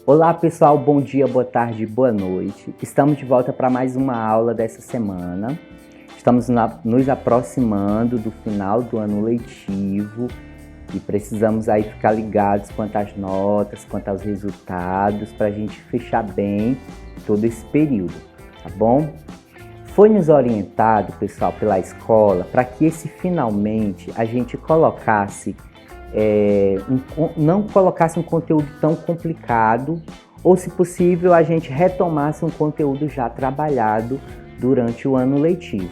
Olá pessoal, bom dia, boa tarde, boa noite. Estamos de volta para mais uma aula dessa semana. Estamos nos aproximando do final do ano letivo e precisamos aí ficar ligados quanto às notas, quanto aos resultados, para a gente fechar bem todo esse período, tá bom? Foi nos orientado, pessoal, pela escola, para que esse finalmente a gente colocasse não colocasse um conteúdo tão complicado, ou se possível a gente retomasse um conteúdo já trabalhado durante o ano letivo.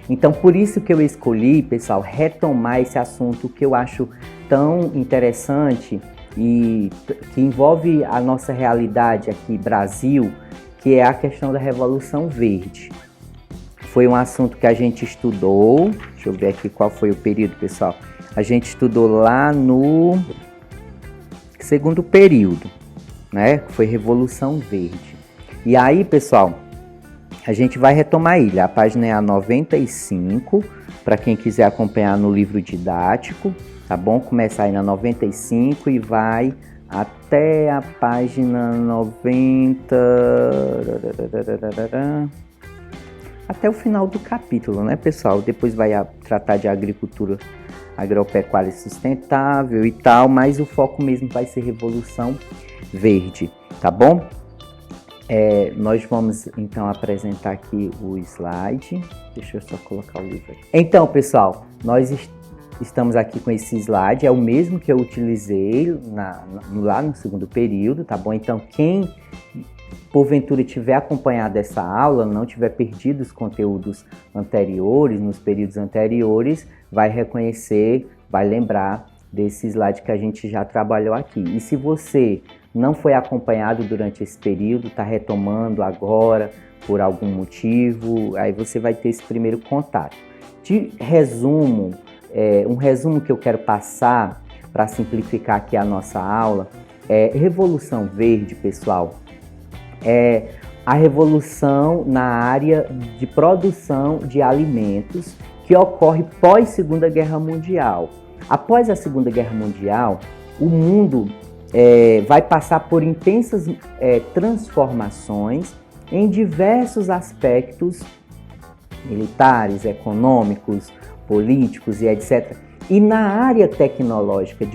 Então por isso que eu escolhi, pessoal, retomar esse assunto que eu acho tão interessante e que envolve a nossa realidade aqui, Brasil, que é a questão da Revolução Verde. Foi um assunto que a gente estudou, deixa eu ver aqui qual foi o período, pessoal. A gente estudou lá no segundo período, né? Que foi Revolução Verde. E aí, pessoal, a gente vai retomar ele. A página é a 95, para quem quiser acompanhar no livro didático, tá bom? Começa aí na 95 e vai até a página 90... até o final do capítulo, né, pessoal? Depois vai tratar de agricultura agropecuária sustentável e tal, mas o foco mesmo vai ser Revolução Verde, tá bom? Nós vamos então apresentar aqui o slide. Deixa eu só colocar o livro aqui. Então, pessoal, nós estamos aqui com esse slide, é o mesmo que eu utilizei lá no segundo período, tá bom? Então, quem porventura tiver acompanhado essa aula, não tiver perdido os conteúdos anteriores, nos períodos anteriores, vai reconhecer, vai lembrar desse slide que a gente já trabalhou aqui. E se você não foi acompanhado durante esse período, está retomando agora por algum motivo, aí você vai ter esse primeiro contato. De resumo, um resumo que eu quero passar para simplificar aqui a nossa aula, Revolução Verde, pessoal, é a revolução na área de produção de alimentos que ocorre pós Segunda Guerra Mundial. Após a Segunda Guerra Mundial, o mundo vai passar por intensas transformações em diversos aspectos militares, econômicos, políticos e etc. E na área tecnológica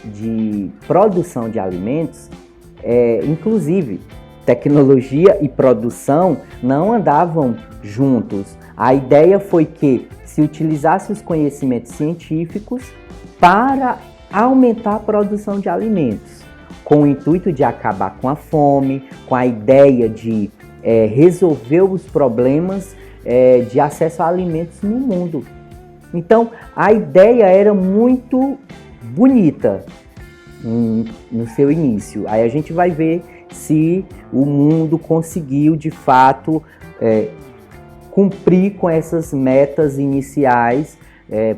de produção de alimentos, inclusive, tecnologia e produção não andavam juntos. A ideia foi que se utilizasse os conhecimentos científicos para aumentar a produção de alimentos, com o intuito de acabar com a fome, com a ideia de resolver os problemas de acesso a alimentos no mundo. Então, a ideia era muito bonita no seu início. Aí a gente vai ver se o mundo conseguiu, de fato, cumprir com essas metas iniciais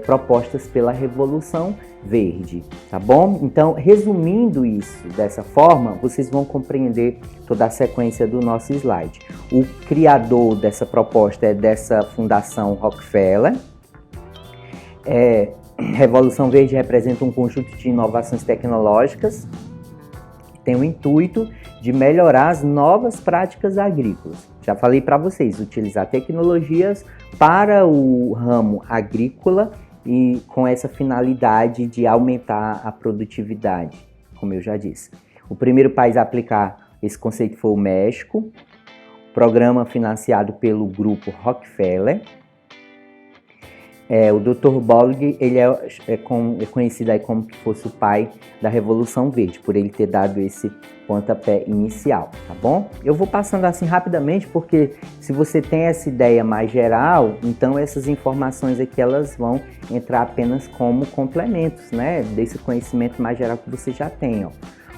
propostas pela Revolução Verde, tá bom? Então, resumindo isso dessa forma, vocês vão compreender toda a sequência do nosso slide. O criador dessa proposta é dessa Fundação Rockefeller. Revolução Verde representa um conjunto de inovações tecnológicas que tem o intuito de melhorar as novas práticas agrícolas. Já falei para vocês, utilizar tecnologias para o ramo agrícola e com essa finalidade de aumentar a produtividade, como eu já disse. O primeiro país a aplicar esse conceito foi o México, programa financiado pelo grupo Rockefeller. O Dr. Bollig, ele é conhecido aí como que fosse o pai da Revolução Verde, por ele ter dado esse pontapé inicial, tá bom? Eu vou passando assim rapidamente, porque se você tem essa ideia mais geral, então essas informações aqui, elas vão entrar apenas como complementos, né? Desse conhecimento mais geral que você já tem, ó.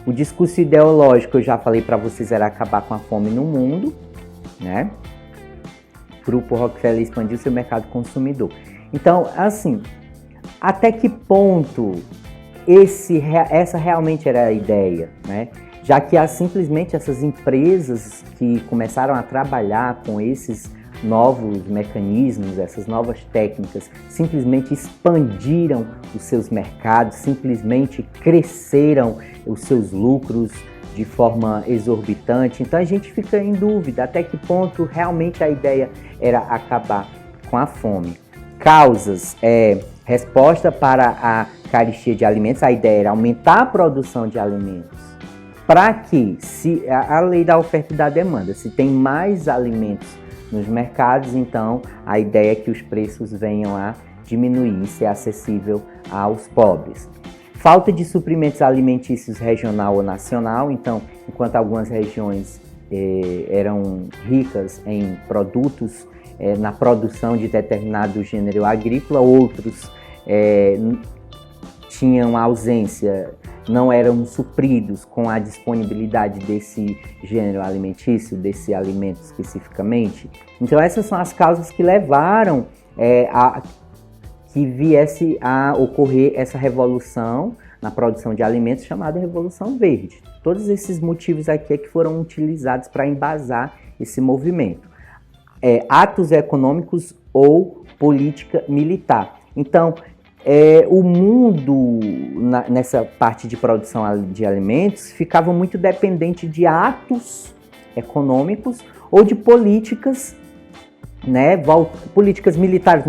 O discurso ideológico, eu já falei para vocês, era acabar com a fome no mundo, né? O grupo Rockefeller expandiu seu mercado consumidor. Então, assim, até que ponto essa realmente era a ideia, né? Já que há simplesmente essas empresas que começaram a trabalhar com esses novos mecanismos, essas novas técnicas, simplesmente expandiram os seus mercados, simplesmente cresceram os seus lucros de forma exorbitante. Então a gente fica em dúvida até que ponto realmente a ideia era acabar com a fome. Causas, resposta para a carestia de alimentos, a ideia era aumentar a produção de alimentos. Para que, se a lei da oferta e da demanda, se tem mais alimentos nos mercados, então a ideia é que os preços venham a diminuir e ser acessível aos pobres. Falta de suprimentos alimentícios regional ou nacional, então, enquanto algumas regiões eram ricas em produtos na produção de determinado gênero agrícola, outros tinham ausência, não eram supridos com a disponibilidade desse gênero alimentício, desse alimento especificamente. Então essas são as causas que levaram a que viesse a ocorrer essa revolução na produção de alimentos chamada Revolução Verde. Todos esses motivos aqui é que foram utilizados para embasar esse movimento. Atos econômicos ou política militar. Então, o mundo, nessa parte de produção de alimentos, ficava muito dependente de atos econômicos ou de políticas, né, políticas militares,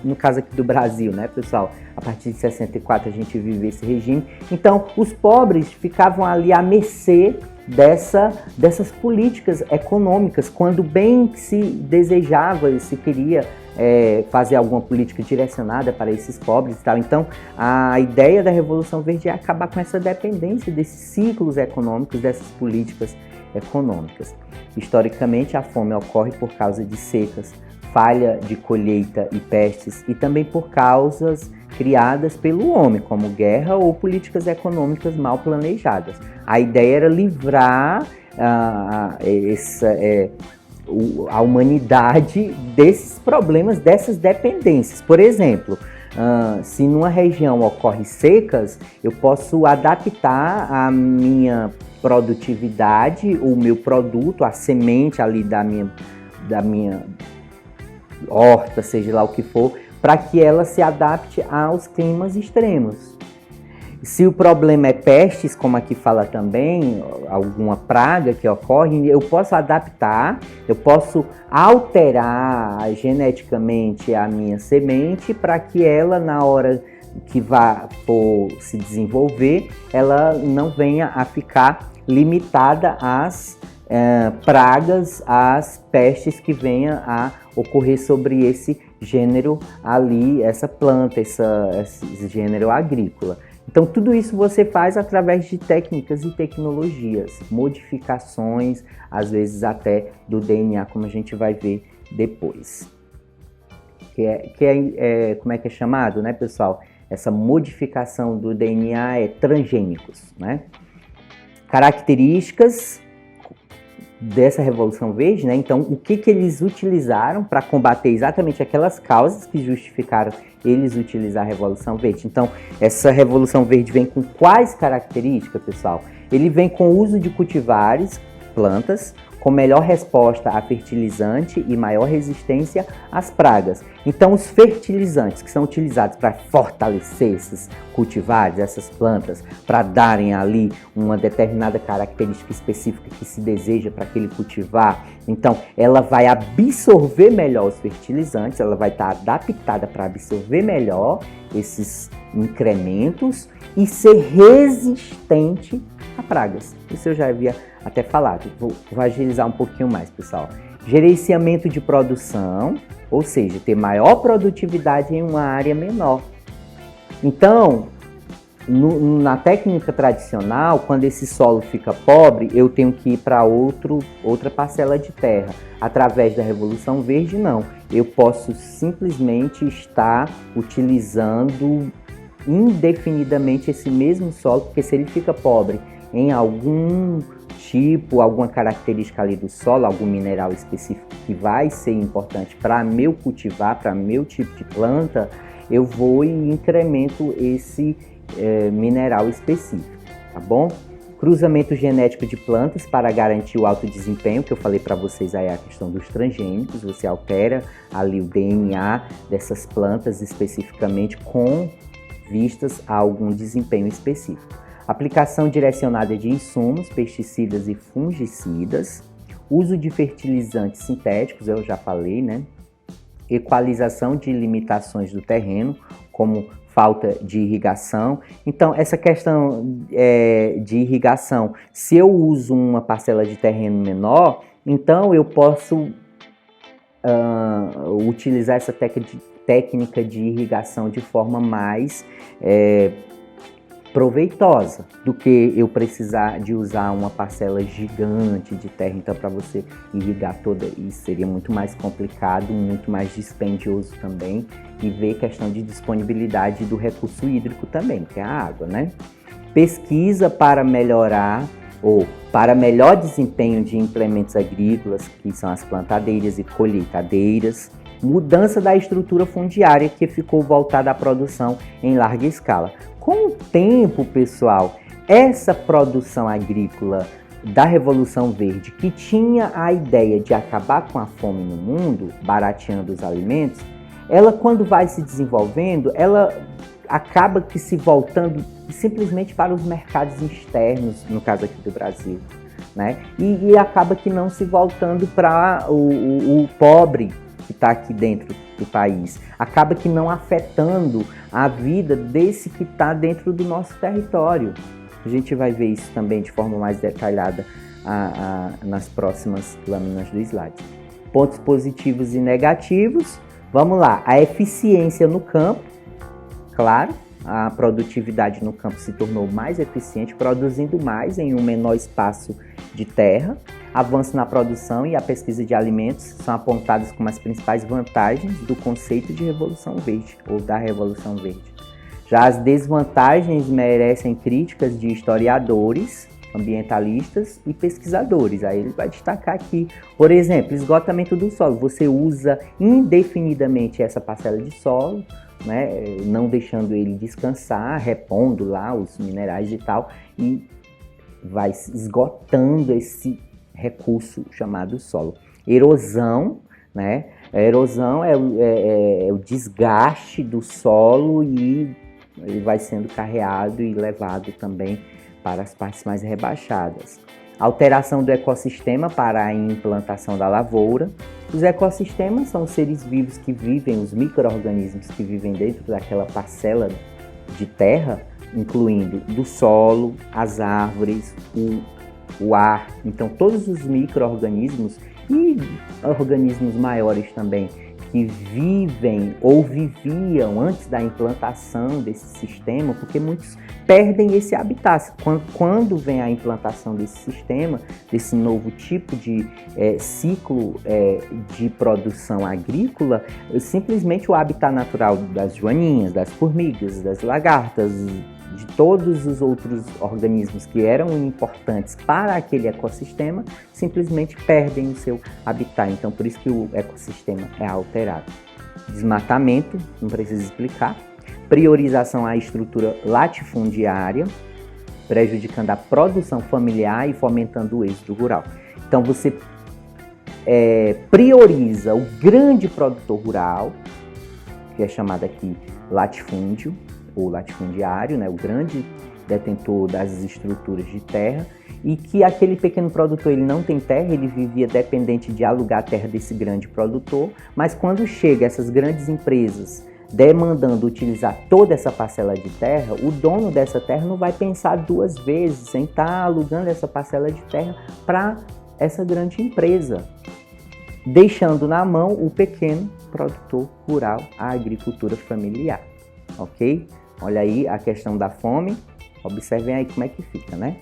no caso aqui do Brasil, né, pessoal? A partir de 64 a gente vive esse regime. Então, os pobres ficavam ali à mercê dessas políticas econômicas, quando bem se desejava, se queria fazer alguma política direcionada para esses pobres e tal. Então, a ideia da Revolução Verde é acabar com essa dependência desses ciclos econômicos, dessas políticas econômicas. Historicamente, a fome ocorre por causa de secas, falha de colheita e pestes, e também por causas criadas pelo homem, como guerra ou políticas econômicas mal planejadas. A ideia era livrar a humanidade desses problemas, dessas dependências. Por exemplo, se numa região ocorre secas, eu posso adaptar a minha produtividade, o meu produto, a semente ali da minha horta, seja lá o que for, para que ela se adapte aos climas extremos. Se o problema é pestes, como aqui fala também, alguma praga que ocorre, eu posso adaptar, eu posso alterar geneticamente a minha semente para que ela, na hora que vá se desenvolver, ela não venha a ficar limitada às pragas, às pestes que venham a ocorrer sobre esse gênero ali, essa planta, esse gênero agrícola. Então, tudo isso você faz através de técnicas e tecnologias, modificações, às vezes até do DNA, como a gente vai ver depois. Como é que é chamado, né, pessoal? Essa modificação do DNA é transgênicos, né? Características dessa Revolução Verde, né? Então, o que eles utilizaram para combater exatamente aquelas causas que justificaram eles utilizar a Revolução Verde? Então, essa Revolução Verde vem com quais características, pessoal? Ele vem com o uso de cultivares, plantas, com melhor resposta a fertilizante e maior resistência às pragas. Então, os fertilizantes que são utilizados para fortalecer esses cultivares, essas plantas, para darem ali uma determinada característica específica que se deseja para aquele cultivar, então ela vai absorver melhor os fertilizantes, ela vai estar adaptada para absorver melhor esses incrementos e ser resistente a pragas. Isso eu já havia até falado. Vou agilizar um pouquinho mais, pessoal. Gerenciamento de produção, ou seja, ter maior produtividade em uma área menor. Então, na técnica tradicional, quando esse solo fica pobre, eu tenho que ir para outra parcela de terra. Através da Revolução Verde, não. Eu posso simplesmente estar utilizando indefinidamente esse mesmo solo, porque se ele fica pobre em algum tipo, alguma característica ali do solo, algum mineral específico que vai ser importante para meu cultivar, para meu tipo de planta, eu vou e incremento esse mineral específico, tá bom? Cruzamento genético de plantas para garantir o alto desempenho, que eu falei para vocês aí a questão dos transgênicos, você altera ali o DNA dessas plantas especificamente com vistas a algum desempenho específico. Aplicação direcionada de insumos, pesticidas e fungicidas. Uso de fertilizantes sintéticos, eu já falei, né? Equalização de limitações do terreno, como falta de irrigação. Então, essa questão de irrigação, se eu uso uma parcela de terreno menor, então eu posso utilizar essa técnica de irrigação de forma mais proveitosa do que eu precisar de usar uma parcela gigante de terra. Então, para você irrigar toda isso seria muito mais complicado, muito mais dispendioso também, e ver questão de disponibilidade do recurso hídrico também, que é a água, né? Pesquisa para melhorar ou para melhor desempenho de implementos agrícolas, que são as plantadeiras e colheitadeiras. Mudança da estrutura fundiária, que ficou voltada à produção em larga escala. Com o tempo, pessoal, essa produção agrícola da Revolução Verde, que tinha a ideia de acabar com a fome no mundo, barateando os alimentos, ela, quando vai se desenvolvendo, ela acaba que se voltando simplesmente para os mercados externos, no caso aqui do Brasil, né? E acaba que não se voltando para o pobre que está aqui dentro do país, acaba que não afetando a vida desse que está dentro do nosso território. A gente vai ver isso também de forma mais detalhada nas próximas lâminas do slide. Pontos positivos e negativos. Vamos lá, a eficiência no campo, claro, a produtividade no campo se tornou mais eficiente, produzindo mais em um menor espaço de terra. Avanço na produção e a pesquisa de alimentos são apontados como as principais vantagens do conceito de Revolução Verde, ou da Revolução Verde. Já as desvantagens merecem críticas de historiadores, ambientalistas e pesquisadores. Aí ele vai destacar aqui, por exemplo, esgotamento do solo. Você usa indefinidamente essa parcela de solo, né, não deixando ele descansar, repondo lá os minerais e tal, e vai esgotando esse recurso chamado solo. Erosão, né? A erosão é o desgaste do solo e ele vai sendo carreado e levado também para as partes mais rebaixadas. Alteração do ecossistema para a implantação da lavoura. Os ecossistemas são os seres vivos que vivem, os micro-organismos que vivem dentro daquela parcela de terra, incluindo do solo, as árvores, o ar. Então, todos os micro-organismos e organismos maiores também que vivem ou viviam antes da implantação desse sistema, porque muitos perdem esse habitat. Quando vem a implantação desse sistema, desse novo tipo de ciclo de produção agrícola, simplesmente o habitat natural das joaninhas, das formigas, das lagartas, de todos os outros organismos que eram importantes para aquele ecossistema, simplesmente perdem o seu habitat. Então, por isso que o ecossistema é alterado. Desmatamento, não precisa explicar. Priorização à estrutura latifundiária, prejudicando a produção familiar e fomentando o êxodo rural. Então, você prioriza o grande produtor rural, que é chamado aqui latifúndio, ou latifundiário, né, o grande detentor das estruturas de terra, e que aquele pequeno produtor ele não tem terra, ele vivia dependente de alugar a terra desse grande produtor, mas quando chega essas grandes empresas demandando utilizar toda essa parcela de terra, o dono dessa terra não vai pensar duas vezes em estar alugando essa parcela de terra para essa grande empresa, deixando na mão o pequeno produtor rural, a agricultura familiar, ok? Olha aí a questão da fome, observem aí como é que fica, né?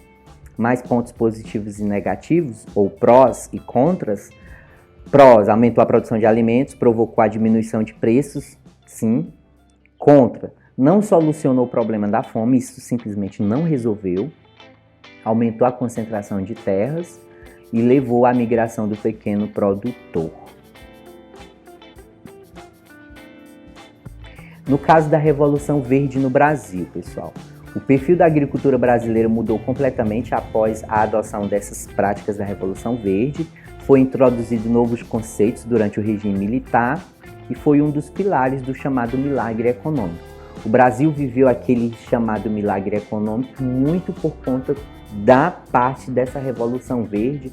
Mais pontos positivos e negativos, ou prós e contras. Prós, aumentou a produção de alimentos, provocou a diminuição de preços, sim. Contra, não solucionou o problema da fome, isso simplesmente não resolveu. Aumentou a concentração de terras e levou à migração do pequeno produtor. No caso da Revolução Verde no Brasil, pessoal, o perfil da agricultura brasileira mudou completamente após a adoção dessas práticas da Revolução Verde. Foi introduzido novos conceitos durante o regime militar e foi um dos pilares do chamado milagre econômico. O Brasil viveu aquele chamado milagre econômico muito por conta da parte dessa Revolução Verde,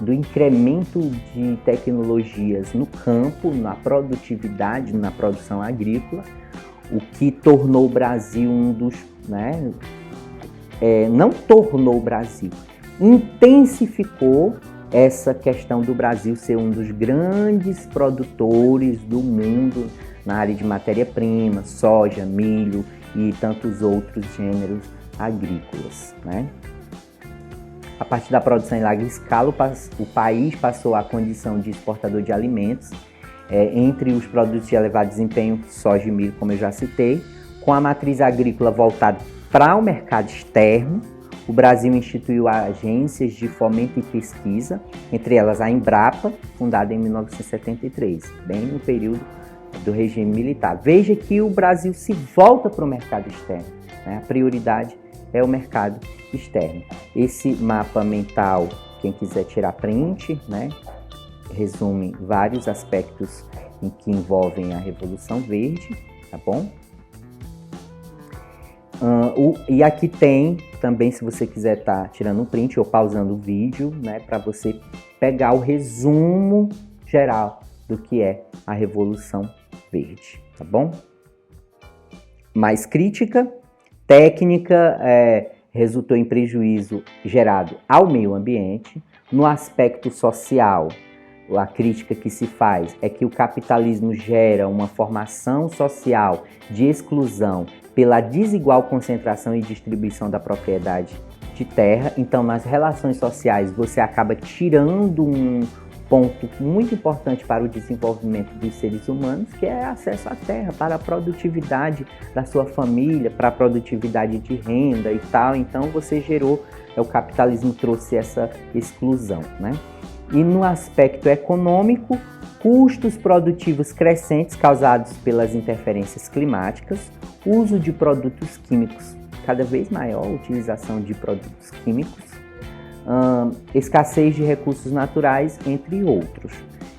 do incremento de tecnologias no campo, na produtividade, na produção agrícola, o que tornou o Brasil um dos... não tornou o Brasil, intensificou essa questão do Brasil ser um dos grandes produtores do mundo na área de matéria-prima, soja, milho e tantos outros gêneros agrícolas, né? A partir da produção em larga escala, o país passou à condição de exportador de alimentos, entre os produtos de elevado desempenho, soja e milho, como eu já citei, com a matriz agrícola voltada para o mercado externo. O Brasil instituiu agências de fomento e pesquisa, entre elas a Embrapa, fundada em 1973, bem no período do regime militar. Veja que o Brasil se volta para o mercado externo, né? A prioridade é o mercado externo. Esse mapa mental, quem quiser tirar print, né, resume vários aspectos em que envolvem a Revolução Verde, tá bom? E aqui tem também, se você quiser estar tirando um print ou pausando o vídeo, né, para você pegar o resumo geral do que é a Revolução Verde, tá bom? Mais crítica, técnica resultou em prejuízo gerado ao meio ambiente. No aspecto social, a crítica que se faz é que o capitalismo gera uma formação social de exclusão pela desigual concentração e distribuição da propriedade de terra. Então, nas relações sociais, você acaba tirando um ponto muito importante para o desenvolvimento dos seres humanos, que é acesso à terra, para a produtividade da sua família, para a produtividade de renda e tal. Então, você gerou, o capitalismo trouxe essa exclusão, né? E no aspecto econômico, custos produtivos crescentes causados pelas interferências climáticas, uso de produtos químicos, cada vez maior utilização de produtos químicos, escassez de recursos naturais, entre outros.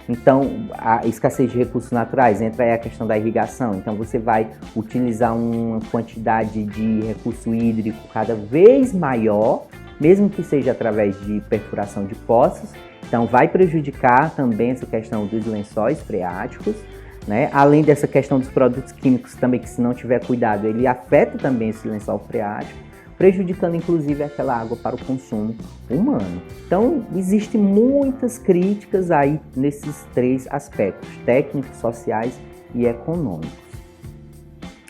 Então, a escassez de recursos naturais, entra aí a questão da irrigação. Então, você vai utilizar uma quantidade de recurso hídrico cada vez maior, mesmo que seja através de perfuração de poços. Então, vai prejudicar também essa questão dos lençóis freáticos, né? Além dessa questão dos produtos químicos também, que se não tiver cuidado, ele afeta também esse lençol freático, prejudicando inclusive aquela água para o consumo humano. Então, existem muitas críticas aí nesses três aspectos, técnicos, sociais e econômicos.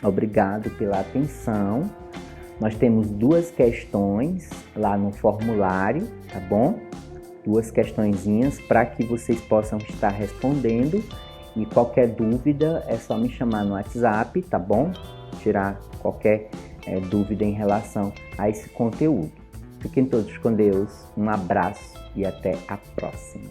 Obrigado pela atenção. Nós temos 2 questões lá no formulário, tá bom? 2 questõezinhas para que vocês possam estar respondendo. E qualquer dúvida é só me chamar no WhatsApp, tá bom? Tirar qualquer dúvida em relação a esse conteúdo. Fiquem todos com Deus, um abraço e até a próxima.